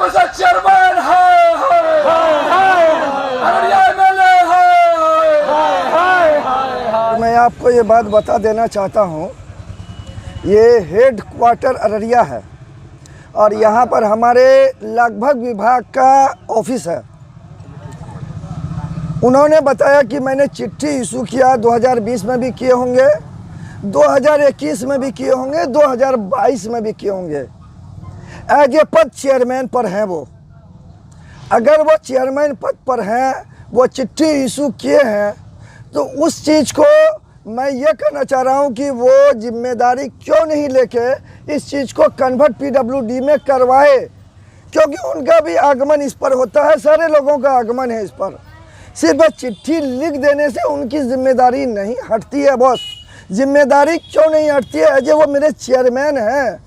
से चेयरमैन मैं आपको ये बात बता देना चाहता हूँ, ये हेड क्वार्टर अररिया है और यहाँ पर हमारे लगभग विभाग का ऑफिस है। उन्होंने बताया कि मैंने चिट्ठी इशू किया, 2020 में भी किए होंगे, 2021 में भी किए होंगे, 2022 में भी किए होंगे। एज ए पद चेयरमैन पर हैं वो। अगर वो चेयरमैन पद पर हैं, वो चिट्ठी इशू किए हैं, तो उस चीज़ को मैं ये कहना चाह रहा हूँ कि वो जिम्मेदारी क्यों नहीं लेके इस चीज़ को कन्वर्ट पीडब्ल्यूडी में करवाए, क्योंकि उनका भी आगमन इस पर होता है, सारे लोगों का आगमन है इस पर। सिर्फ चिट्ठी लिख देने से उनकी जिम्मेदारी नहीं हटती है बॉस। जिम्मेदारी क्यों नहीं हटती है? अजय वो मेरे चेयरमैन हैं,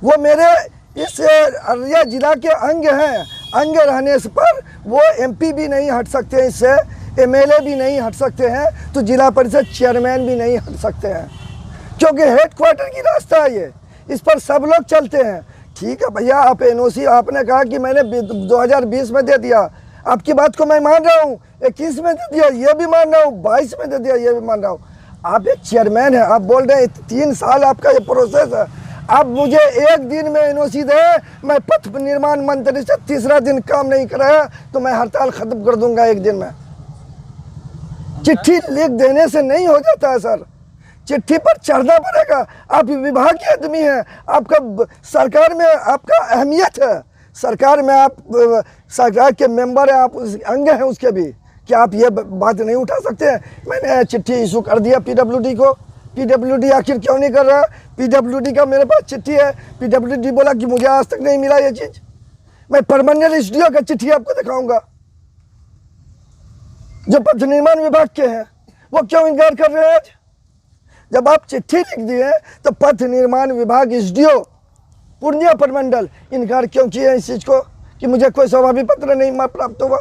वो मेरे इस अररिया जिला के अंग हैं। अंग रहने पर वो एमपी भी नहीं हट सकते, इससे एमएलए भी नहीं हट सकते हैं, तो जिला परिषद चेयरमैन भी नहीं हट सकते हैं, क्योंकि हेड क्वार्टर की रास्ता है ये, इस पर सब लोग चलते हैं। ठीक है भैया, आप एनओसी आपने कहा कि मैंने 2020 में दे दिया, आपकी बात को मैं मान रहा हूँ। 21 में दे दिया, ये भी मान रहा हूँ। 22 में दे दिया, ये भी मान रहा हूँ। आप एक चेयरमैन हैं, आप बोल रहे हैं 3 साल आपका ये प्रोसेस है। आप मुझे एक दिन में एनओसी दे, मैं पथ निर्माण मंत्री से तीसरा दिन काम नहीं कराया तो मैं हड़ताल खत्म कर दूंगा एक दिन में। चिट्ठी लिख देने से नहीं हो जाता है सर, चिट्ठी पर चढ़ना पड़ेगा। आप विभाग के आदमी हैं, आपका सरकार में आपका अहमियत है, सरकार में आप सरकार के मेंबर हैं, आप अंग हैं उसके भी। क्या आप ये बात नहीं उठा सकते हैं? मैंने चिट्ठी इशू कर दिया पीडब्ल्यूडी को, पीडब्ल्यूडी आखिर क्यों नहीं कर रहा? पीडब्ल्यूडी का मेरे पास चिट्ठी है, पीडब्ल्यूडी बोला कि मुझे आज तक नहीं मिला ये चीज़। मैं परमानेंट एसडीओ का चिट्ठी आपको दिखाऊंगा जो पथ निर्माण विभाग के हैं, वो क्यों इनकार कर रहे हैं आज? जब आप चिट्ठी लिख दिए तो पथ निर्माण विभाग एसडीओ पूर्णिया प्रमंडल इनकार क्यों किए इस चीज़ को कि मुझे कोई स्वाभाविक पत्र नहीं प्राप्त हुआ?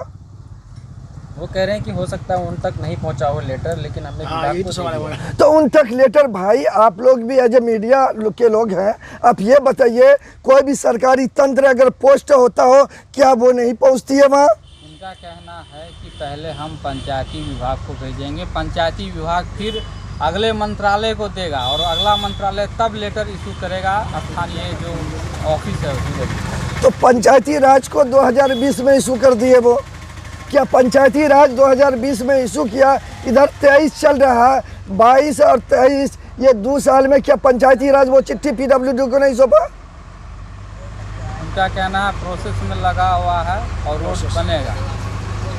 वो कह रहे हैं कि हो सकता है उन तक नहीं पहुंचा हो लेटर, लेकिन हमने तो उन तक लेटर, भाई आप लोग भी एज ए मीडिया के लोग हैं, आप ये बताइए कोई भी सरकारी तंत्र अगर पोस्ट होता हो, क्या वो नहीं पहुंचती है वहाँ? उनका कहना है कि पहले हम पंचायती विभाग को भेजेंगे, पंचायती विभाग फिर अगले मंत्रालय को देगा और अगला मंत्रालय तब लेटर इशू करेगा स्थानीय जो ऑफिस है उसी। तो पंचायती राज को 2020 में इशू कर दिए वो। क्या पंचायती राज 2020 में इशू किया? इधर 23 चल रहा है, 22 और 23, ये 2 साल में क्या पंचायती राज वो चिट्ठी पीडब्ल्यूडी को नहीं सौंपा? उनका कहना है प्रोसेस में लगा हुआ है और रोड बनेगा।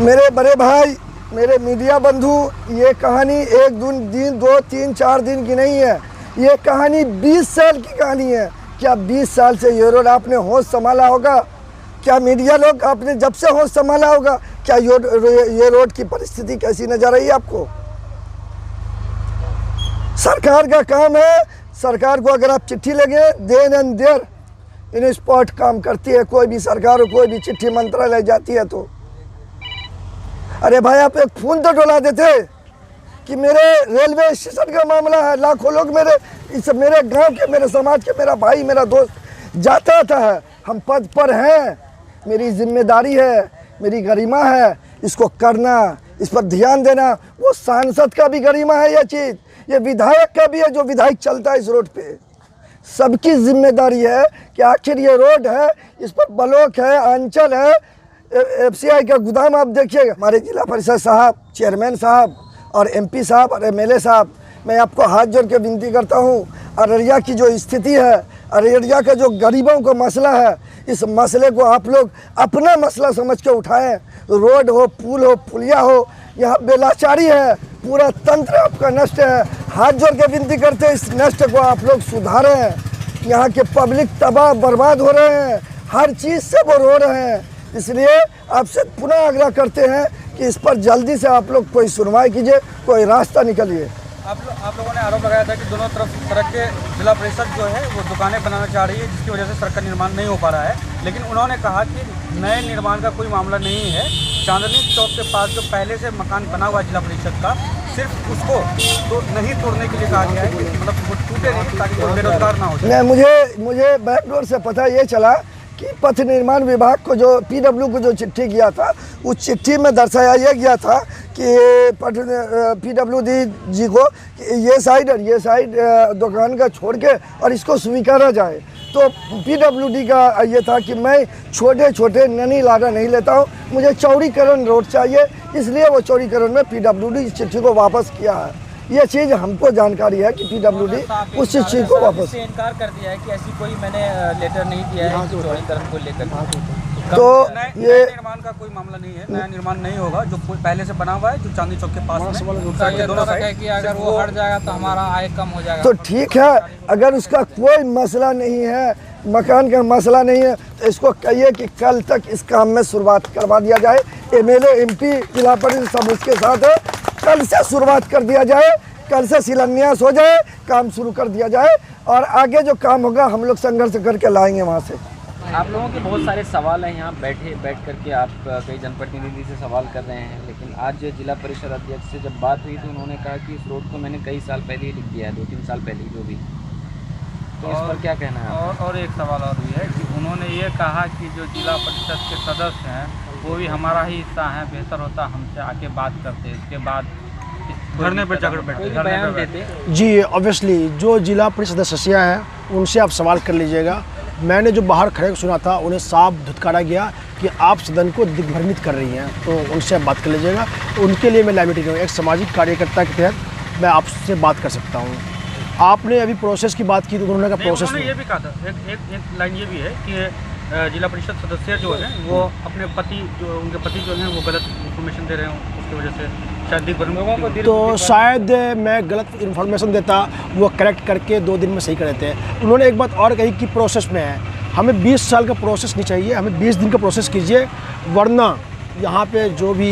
मेरे बड़े भाई, मेरे मीडिया बंधु, ये कहानी 1 दिन 2 3 4 दिन की नहीं है, ये कहानी 20 साल की कहानी है। क्या 20 साल से ये रोड आपने होश संभाला होगा? क्या मीडिया लोग आपने जब से होश संभाला होगा, क्या ये रोड की परिस्थिति कैसी नजर आई आपको? सरकार का काम है, सरकार को अगर आप चिट्ठी लगे, then and there in spot काम करती है कोई भी सरकार, कोई भी चिट्ठी मंत्रालय जाती है तो। अरे भाई, आप एक फोन तो डोला देते कि मेरे रेलवे स्टेशन का मामला है, लाखों लोग मेरे गांव के, मेरे समाज के, मेरा भाई, मेरा दोस्त जाता है, हम पद पर हैं, मेरी जिम्मेदारी है, मेरी गरिमा है, इसको करना, इस पर ध्यान देना। वो सांसद का भी गरिमा है ये चीज़, ये विधायक का भी है, जो विधायक चलता है इस रोड पे। सबकी जिम्मेदारी है कि आखिर ये रोड है, इस पर ब्लॉक है, अंचल है, एफसीआई का गोदाम। आप देखिएगा, हमारे जिला परिषद साहब, चेयरमैन साहब और एमपी साहब और एमएलए साहब, मैं आपको हाथ जोड़ के विनती करता हूँ, अररिया की जो स्थिति है, अररिया का जो गरीबों का मसला है, इस मसले को आप लोग अपना मसला समझ के उठाएं। रोड हो, पुल हो, पुलिया हो, यहाँ बेलाचारी है, पूरा तंत्र आपका नष्ट है। हाथ जोड़ के विनती करते हैं, इस नष्ट को आप लोग सुधारें। यहाँ के पब्लिक तबाह बर्बाद हो रहे हैं, हर चीज़ से वो रो रहे हैं। इसलिए आपसे पुनः आग्रह करते हैं कि इस पर जल्दी से आप लोग कोई सुनवाई कीजिए, कोई रास्ता निकालिए। आप लोगों ने आरोप लगाया था कि दोनों तरफ सड़क के जिला परिषद जो है वो दुकानें बनाना चाह रही है, जिसकी वजह से सड़क का निर्माण नहीं हो पा रहा है। लेकिन उन्होंने कहा कि नए निर्माण का कोई मामला नहीं है, चांदनी चौक के पास जो पहले से मकान बना हुआ जिला परिषद का, सिर्फ उसको तो नहीं तोड़ने के लिए कहा गया है कि मतलब वो टूटे नहीं, ताकि कोई बेरोजगार ना हो जाए। नहीं, मुझे बैकडोर से पता ये चला कि पथ निर्माण विभाग को जो पीडब्ल्यू को जो चिट्ठी किया था, उस चिट्ठी में दर्शाया यह गया था कि पीडब्ल्यूडी जी को कि ये साइड और ये साइड दुकान का छोड़ के और इसको स्वीकारा जाए। तो पीडब्ल्यूडी का ये था कि मैं छोटे छोटे ननी लाडा नहीं लेता हूँ, मुझे चौड़ीकरण रोड चाहिए, इसलिए वो चौड़ीकरण में पीडब्ल्यूडी चिट्ठी को वापस किया है। ये चीज़ हमको जानकारी है कि पीडब्ल्यूडी उस चीज़ को वापस इनकार कर दिया है कि ऐसी कोई मैंने लेटर नहीं दिया है चौड़ीकरण को लेकर। तो ये नए निर्माण का कोई मामला नहीं है, नया निर्माण नहीं होगा। जो पहले से बना हुआ है, जो चांदनी चौक के पास में दोनों साइड है कि अगर वो हट जाएगा तो हमारा आय कम हो जाएगा। तो ठीक है, अगर उसका कोई मसला नहीं है, मकान का मसला नहीं है, तो इसको कहिए कि कल तक इस काम में शुरुआत करवा दिया जाए। एमएलए एमपी जिला परिषद सब उसके साथ है, कल से शुरुआत कर दिया जाए, कल से शिलान्यास हो जाए, काम शुरू कर दिया जाए और आगे जो काम होगा हम लोग संघर्ष करके लाएंगे वहाँ से। आप लोगों के बहुत सारे सवाल हैं, यहाँ बैठ करके आप कई जनप्रतिनिधि से सवाल कर रहे हैं, लेकिन आज जिला परिषद अध्यक्ष से जब बात हुई तो उन्होंने कहा कि इस रोड को मैंने कई साल पहले ही लिख दिया है, 2-3 साल पहले ही जो भी। तो इस पर क्या कहना है? और एक सवाल और भी है कि उन्होंने ये कहा कि जो जिला परिषद के सदस्य हैं वो भी हमारा ही हिस्सा है, बेहतर होता हमसे आके बात करते, इसके बाद धरने पर जाकर बैठते। जी ऑब्वियसली जो जिला परिषद सदस्य हैं उनसे आप सवाल कर लीजिएगा। मैंने जो बाहर खड़े सुना था उन्हें साफ धुतकारा गया कि आप सदन को दिग्भ्रमित कर रही हैं, तो उनसे आप बात कर लीजिएगा। उनके लिए मैं लाइबिलिटी हूँ, एक सामाजिक कार्यकर्ता के तहत मैं आपसे बात कर सकता हूँ। आपने अभी प्रोसेस की बात की तो उन्होंने कहा प्रोसेस ये भी कहा था, एक लाइन ये भी है कि जिला परिषद सदस्य जो हैं वो अपने पति जो उनके पति जो हैं वो गलत इन्फॉर्मेशन दे रहे हैं, उसकी वजह से शायद दिग्भ्रमित। तो शायद मैं गलत इन्फॉर्मेशन देता, वो करेक्ट करके 2 दिन में सही कर देते। उन्होंने एक बात और कही कि प्रोसेस में है, हमें 20 साल का प्रोसेस नहीं चाहिए, हमें 20 दिन का प्रोसेस कीजिए, वरना यहाँ पे जो भी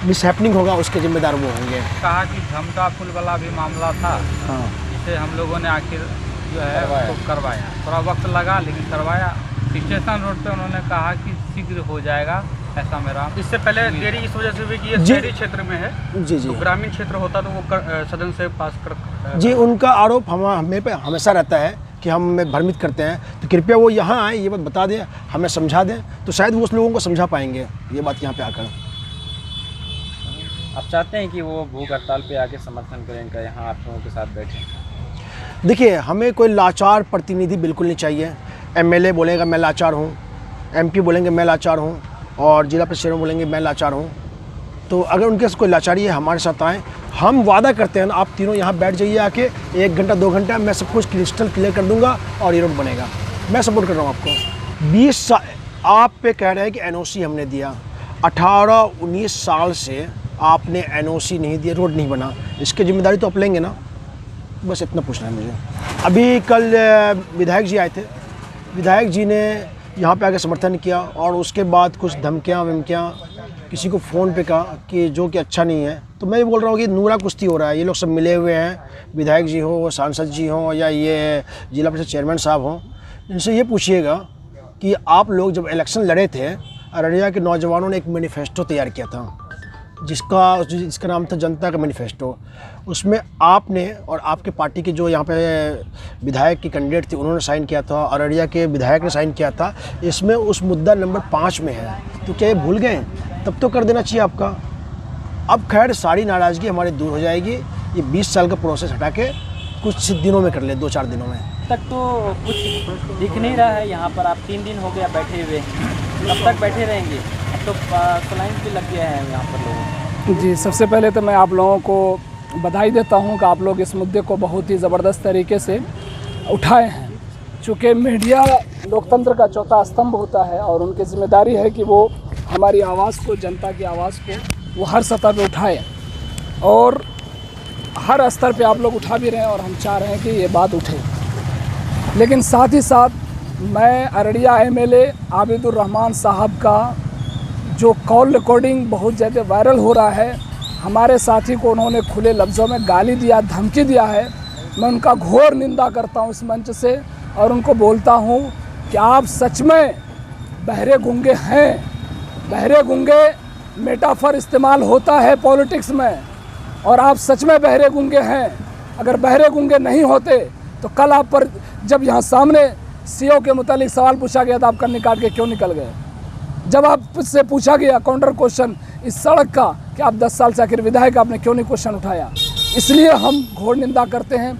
मिसहैपनिंग होगा उसके जिम्मेदार वो होंगे। कहा कि झमका फूल वाला भी मामला था, हाँ, जिसे हम लोगों ने आखिर जो है उसको करवाया, थोड़ा वक्त लगा लेकिन करवाया। स्टेशन रोड पे उन्होंने कहा कि शीघ्र हो जाएगा, ऐसा मेरा। इससे पहले देरी इस वजह से भी कि ये शहरी क्षेत्र में है, जी जी, तो ग्रामीण क्षेत्र होता तो वो सदन से पास कर। जी उनका आरोप हमें पे हमेशा रहता है कि हम भ्रमित करते हैं, तो कृपया वो यहाँ आए, ये बात बता दें, हमें समझा दें, तो शायद वो उस लोगों को समझा पाएंगे ये बात यहाँ पे आकर। आप चाहते हैं कि वो भूख हड़ताल पे आके समर्थन करें इनका, यहाँ आप लोगों के साथ बैठें? देखिए हमें कोई लाचार प्रतिनिधि बिल्कुल नहीं चाहिए। एमएलए बोलेगा मैं लाचार हूँ, एमपी बोलेंगे मैं लाचार हूँ, और जिला परिषद बोलेंगे मैं लाचार हूँ। तो अगर उनके साथ कोई लाचारी है हमारे साथ आएँ, हम वादा करते हैं ना, आप तीनों यहाँ बैठ जाइए आके 1 घंटा 2 घंटा, मैं सब कुछ क्रिस्टल क्लियर कर दूँगा और ये रोड बनेगा। मैं सपोर्ट कर रहा हूँ आपको। 20 साल आप पे कह रहे हैं कि एनओसी हमने दिया, 18-19 साल से आपने एनओसी नहीं दिया, रोड नहीं बना, इसकी जिम्मेदारी तो आप लेंगे ना। बस इतना पूछना है मुझे। अभी कल विधायक जी आए थे, विधायक जी ने यहाँ पे आके समर्थन किया और उसके बाद कुछ धमकियाँ वमकियाँ किसी को फ़ोन पे कहा कि जो कि अच्छा नहीं है। तो मैं ये बोल रहा हूँ कि नूरा कुश्ती हो रहा है, ये लोग सब मिले हुए हैं, विधायक जी हो, सांसद जी हों या ये जिला परिषद चेयरमैन साहब हों, इनसे ये पूछिएगा कि आप लोग जब इलेक्शन लड़े थे, अररिया के नौजवानों ने एक मैनिफेस्टो तैयार किया था जिसका नाम था जनता का मैनिफेस्टो। उसमें आपने और आपके पार्टी के जो यहाँ पे विधायक की कैंडिडेट थे उन्होंने साइन किया था, अररिया के विधायक ने साइन किया था। इसमें उस मुद्दा नंबर 5 में है, तो क्या ये भूल गए? तब तो कर देना चाहिए आपका। अब खैर सारी नाराज़गी हमारी दूर हो जाएगी, ये 20 साल का प्रोसेस हटा के कुछ दिनों में कर ले, 2-4 दिनों में। तक तो कुछ दिख नहीं रहा है यहाँ पर, आप 3 दिन हो गया बैठे हुए, कब तक बैठे रहेंगे? अब तो सलाइन भी लग गया है यहाँ पर लोगों। जी सबसे पहले तो मैं आप लोगों को बधाई देता हूँ कि आप लोग इस मुद्दे को बहुत ही ज़बरदस्त तरीके से उठाए हैं। चूँकि मीडिया लोकतंत्र का चौथा स्तंभ होता है और उनकी जिम्मेदारी है कि वो हमारी आवाज़ को, जनता की आवाज़ को वो हर सतह पे उठाए, और हर स्तर पे आप लोग उठा भी रहे हैं और हम चाह रहे हैं कि ये बात उठे। लेकिन साथ ही साथ मैं अररिया एमएलए आबिदुर रहमान साहब का जो कॉल रिकॉर्डिंग बहुत ज़्यादा वायरल हो रहा है, हमारे साथी को उन्होंने खुले लफ्ज़ों में गाली दिया, धमकी दिया है, मैं उनका घोर निंदा करता हूं इस मंच से और उनको बोलता हूं कि आप सच में बहरे गूंगे हैं। बहरे गूंगे मेटाफर इस्तेमाल होता है पॉलिटिक्स में, और आप सच में बहरे गूंगे हैं। अगर बहरे गूंगे नहीं होते तो कल आप पर जब यहाँ सामने सीओ के मुतालिक सवाल पूछा गया तो आप कन्नी काट के क्यों निकल गए? जब आपसे पूछा गया काउंटर क्वेश्चन इस सड़क का कि आप 10 साल से आखिर विधायक आपने क्यों नहीं क्वेश्चन उठाया? इसलिए हम घोर निंदा करते हैं।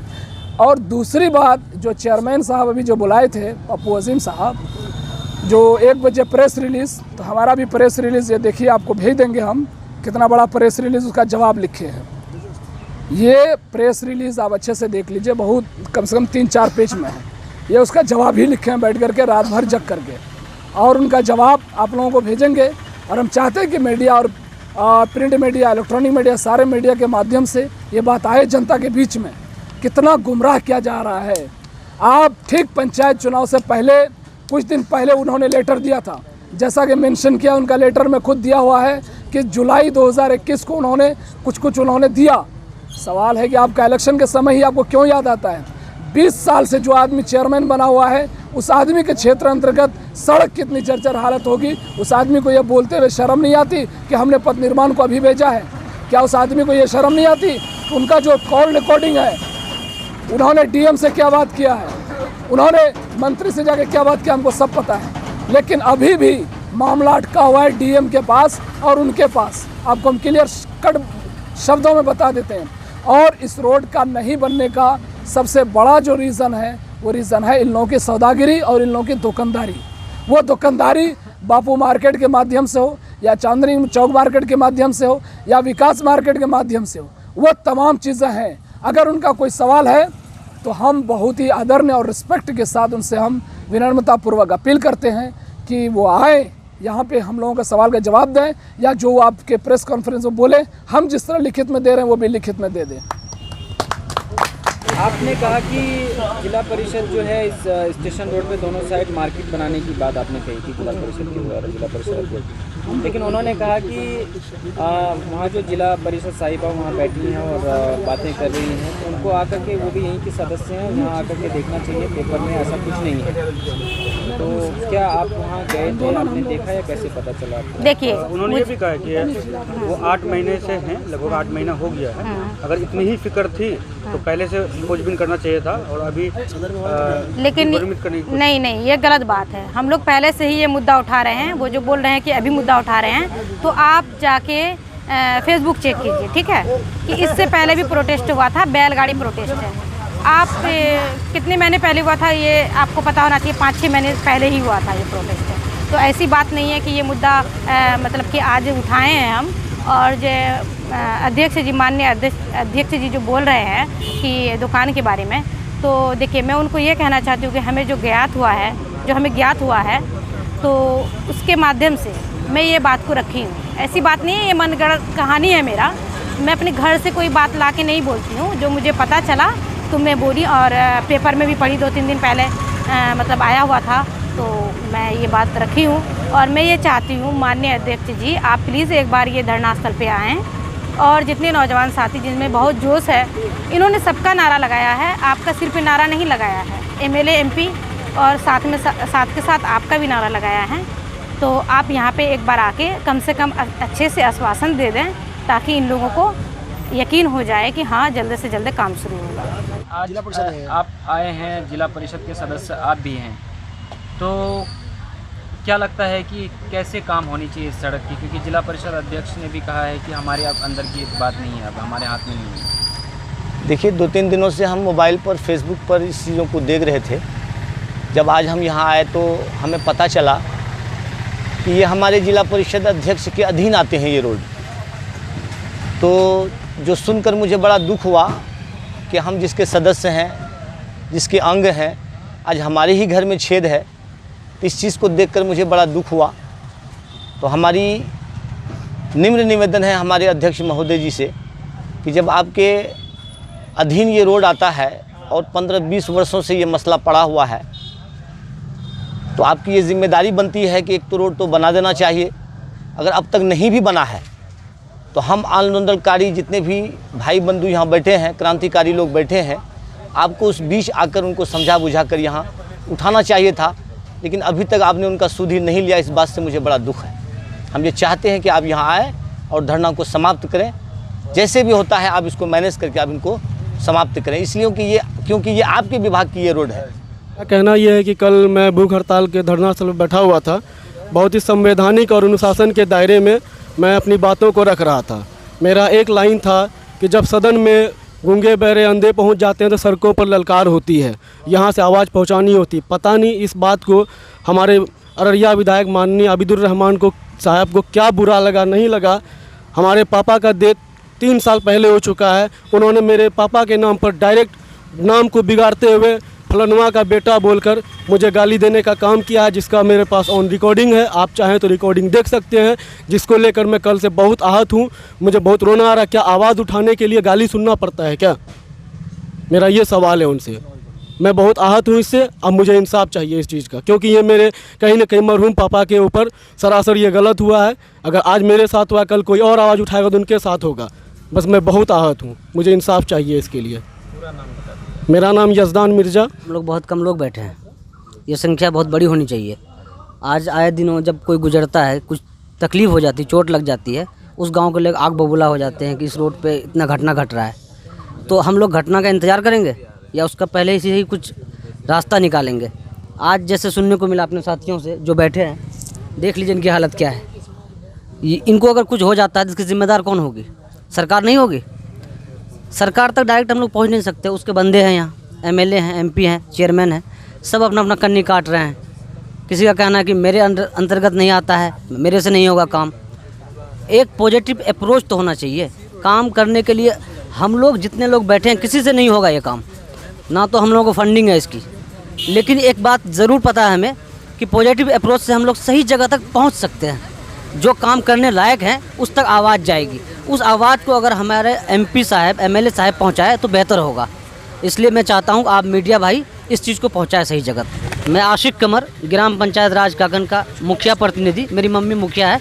और दूसरी बात, जो चेयरमैन साहब अभी जो बुलाए थे पप्पू अजीम साहब, जो 1 बजे प्रेस रिलीज़, तो हमारा भी प्रेस रिलीज़ ये देखिए आपको भेज देंगे हम, कितना बड़ा प्रेस रिलीज़ उसका जवाब लिखे हैं। ये प्रेस रिलीज़ आप अच्छे से देख लीजिए, बहुत कम से कम 3-4 पेज में है। ये उसका जवाब ही लिखे हैं बैठ करके रात भर जग करके, और उनका जवाब आप लोगों को भेजेंगे। और हम चाहते हैं कि मीडिया और प्रिंट मीडिया, इलेक्ट्रॉनिक मीडिया, सारे मीडिया के माध्यम से ये बात आए जनता के बीच में, कितना गुमराह किया जा रहा है। आप ठीक पंचायत चुनाव से पहले, कुछ दिन पहले उन्होंने लेटर दिया था, जैसा कि मेंशन किया उनका लेटर में खुद दिया हुआ है कि जुलाई 2021 को उन्होंने कुछ उन्होंने दिया। सवाल है कि आपका इलेक्शन के समय ही आपको क्यों याद आता है? 20 साल से जो आदमी चेयरमैन बना हुआ है, उस आदमी के क्षेत्र अंतर्गत सड़क कितनी जर्जर हालत होगी, उस आदमी को ये बोलते हुए शर्म नहीं आती कि हमने पथ निर्माण को अभी भेजा है? क्या उस आदमी को ये शर्म नहीं आती? उनका जो कॉल रिकॉर्डिंग है, उन्होंने डीएम से क्या बात किया है, उन्होंने मंत्री से जाके क्या बात किया, हमको सब पता है। लेकिन अभी भी मामला अटका हुआ है डीएम के पास और उनके पास। आपको हम क्लियर कट शब्दों में बता देते हैं। और इस रोड का नहीं बनने का सबसे बड़ा जो रीज़न है, वो रीज़न है इन लोगों की सौदागिरी और इन लोगों की दुकानदारी। वो दुकानदारी बापू मार्केट के माध्यम से हो, या चांदनी चौक मार्केट के माध्यम से हो, या विकास मार्केट के माध्यम से हो, वो तमाम चीज़ें हैं। अगर उनका कोई सवाल है तो हम बहुत ही आदरणीय और रिस्पेक्ट के साथ उनसे हम विनम्रतापूर्वक अपील करते हैं कि वो आए यहाँ पे, हम लोगों का सवाल का जवाब दें, या जो आपके प्रेस कॉन्फ्रेंस में बोले, हम जिस तरह लिखित में दे रहे हैं वो भी लिखित में दे दें। आपने कहा कि जिला परिषद जो है इस स्टेशन रोड पे दोनों साइड मार्केट बनाने की बात आपने कही थी जिला परिषद के द्वारा, जिला परिषद अध्यक्ष। लेकिन उन्होंने कहा कि वहाँ जो जिला परिषद साहिबा वहाँ बैठी हैं और बातें कर रही हैं, तो उनको आकर के, वो भी यहीं के सदस्य हैं, यहाँ आकर के देखना चाहिए, पेपर में ऐसा कुछ नहीं है। तो क्या आप वहाँ गए थे, आपने देखा या कैसे पता चला? देखिए, उन्होंने ये भी कहा कि वो 8 महीने से हैं, लगभग 8 महीना हो गया है। अगर इतनी ही फिक्र थी तो पहले से खोजबीन करना चाहिए था, और अभी लेकिन नहीं, ये गलत बात है। हम लोग पहले से ही ये मुद्दा उठा रहे हैं। वो जो बोल रहे हैं कि अभी मुद्दा उठा रहे हैं, तो आप जाके फेसबुक चेक कीजिए, ठीक है, कि इससे पहले भी प्रोटेस्ट हुआ था, बैलगाड़ी प्रोटेस्ट है। आप कितने महीने पहले हुआ था ये आपको पता होना चाहिए, 5-6 महीने पहले ही हुआ था ये प्रोटेस्ट है। तो ऐसी बात नहीं है कि ये मुद्दा मतलब कि आज उठाए हैं हम। और जो अध्यक्ष जी, माननीय अध्यक्ष जी जो बोल रहे हैं कि दुकान के बारे में, तो देखिए मैं उनको ये कहना चाहती हूँ कि हमें जो हमें ज्ञात हुआ है, तो उसके माध्यम से मैं ये बात को रखी हूँ। ऐसी बात नहीं है, ये मनगढ़ंत कहानी है मेरा। मैं अपने घर से कोई बात ला के नहीं बोलती हूँ, जो मुझे पता चला तो मैं बोली, और पेपर में भी पढ़ी 2-3 दिन पहले मतलब आया हुआ था, तो मैं ये बात रखी हूँ। और मैं ये चाहती हूँ माननीय अध्यक्ष जी, आप प्लीज़ एक बार ये धरना स्थल पे आएँ, और जितने नौजवान साथी जिनमें बहुत जोश है, इन्होंने सबका नारा लगाया है, आपका सिर्फ नारा नहीं लगाया है, एमएलए एमपी और साथ के साथ आपका भी नारा लगाया है। तो आप यहाँ पे एक बार आके कम से कम अच्छे से आश्वासन दे दें, ताकि इन लोगों को यकीन हो जाए कि हाँ जल्द से जल्द काम शुरू होगा। आज आप आए हैं, जिला परिषद के सदस्य आप भी हैं, तो क्या लगता है कि कैसे काम होनी चाहिए इस सड़क की? क्योंकि जिला परिषद अध्यक्ष ने भी कहा है कि हमारे अब अंदर की बात नहीं है, अब हमारे हाथ में नहीं है। देखिए, 2-3 दिनों से हम मोबाइल पर, फेसबुक पर इस चीज़ों को देख रहे थे। जब आज हम यहाँ आए तो हमें पता चला कि ये हमारे जिला परिषद अध्यक्ष के अधीन आते हैं ये रोड। तो जो सुनकर मुझे बड़ा दुख हुआ कि हम जिसके सदस्य हैं, जिसके अंग हैं, आज हमारे ही घर में छेद है। इस चीज़ को देखकर मुझे बड़ा दुख हुआ। तो हमारी निम्र निवेदन है हमारे अध्यक्ष महोदय जी से कि जब आपके अधीन ये रोड आता है और 15-20 वर्षों से ये मसला पड़ा हुआ है, तो आपकी ये जिम्मेदारी बनती है कि एक तो रोड तो बना देना चाहिए। अगर अब तक नहीं भी बना है तो हम आंदोलनकारी जितने भी भाई बंधु यहाँ बैठे हैं, क्रांतिकारी लोग बैठे हैं, आपको उस बीच आकर उनको समझा बुझा कर यहाँ उठाना चाहिए था। लेकिन अभी तक आपने उनका सुध ही नहीं लिया। इस बात से मुझे बड़ा दुख है। हम ये चाहते हैं कि आप यहाँ आए और धरना को समाप्त करें। जैसे भी होता है आप इसको मैनेज करके आप इनको समाप्त करें, इसलिए क्योंकि ये आपके विभाग की ये रोड है कहना यह है कि कल मैं भूख हड़ताल के धरना स्थल पर बैठा हुआ था। बहुत ही संवैधानिक और अनुशासन के दायरे में मैं अपनी बातों को रख रहा था। मेरा एक लाइन था कि जब सदन में गूंगे बहरे अंधे पहुंच जाते हैं तो सड़कों पर ललकार होती है, यहाँ से आवाज़ पहुंचानी होती। पता नहीं इस बात को हमारे अररिया विधायक माननीय आबिदुर रहमान को साहब को क्या बुरा लगा, नहीं लगा। हमारे पापा का डेथ 3 साल पहले हो चुका है। उन्होंने मेरे पापा के नाम पर डायरेक्ट नाम को बिगाड़ते हुए फलनुमा का बेटा बोलकर मुझे गाली देने का काम किया है, जिसका मेरे पास ऑन रिकॉर्डिंग है। आप चाहें तो रिकॉर्डिंग देख सकते हैं, जिसको लेकर मैं कल से बहुत आहत हूं। मुझे बहुत रोना आ रहा है। क्या आवाज़ उठाने के लिए गाली सुनना पड़ता है क्या? मेरा ये सवाल है उनसे। मैं बहुत आहत हूं इससे। अब मुझे इंसाफ चाहिए इस चीज़ का, क्योंकि ये मेरे कहीं ना कहीं मरहूम पापा के ऊपर सरासर ये गलत हुआ है। अगर आज मेरे साथ हुआ, कल कोई और आवाज़ उठाएगा तो उनके साथ होगा। बस मैं बहुत आहत हूँ, मुझे इंसाफ चाहिए इसके लिए। मेरा नाम यजदान मिर्ज़ा। हम लोग बहुत कम लोग बैठे हैं, ये संख्या बहुत बड़ी होनी चाहिए। आज आए दिनों जब कोई गुजरता है, कुछ तकलीफ़ हो जाती, चोट लग जाती है, उस गांव के लोग आग बबूला हो जाते हैं कि इस रोड पे इतना घटना घट रहा है। तो हम लोग घटना का इंतज़ार करेंगे या उसका पहले से ही कुछ रास्ता निकालेंगे? आज जैसे सुनने को मिला अपने साथियों से जो बैठे हैं, देख लीजिए इनकी हालत क्या है। इनको अगर कुछ हो जाता है तो इसकी जिम्मेदार कौन होगी? सरकार नहीं होगी? सरकार तक डायरेक्ट हम लोग पहुंच नहीं सकते। उसके बंदे हैं यहाँ, एमएलए हैं, एमपी हैं, चेयरमैन हैं, सब अपना अपना कन्नी काट रहे हैं। किसी का कहना है कि मेरे अंतर्गत नहीं आता है, मेरे से नहीं होगा काम। एक पॉजिटिव अप्रोच तो होना चाहिए काम करने के लिए। हम लोग जितने लोग बैठे हैं, किसी से नहीं होगा ये काम, ना तो हम लोगों को फंडिंग है इसकी। लेकिन एक बात ज़रूर पता है हमें कि पॉजिटिव अप्रोच से हम लोग सही जगह तक पहुँच सकते हैं। जो काम करने लायक हैं उस तक आवाज़ जाएगी। उस आवाज़ को अगर हमारे एमपी साहब, एमएलए साहब पहुंचाए तो बेहतर होगा। इसलिए मैं चाहता हूं आप मीडिया भाई इस चीज़ को पहुंचाए सही जगह। मैं आशिक कमर, ग्राम पंचायत राज काकन का मुखिया प्रतिनिधि, मेरी मम्मी मुखिया है।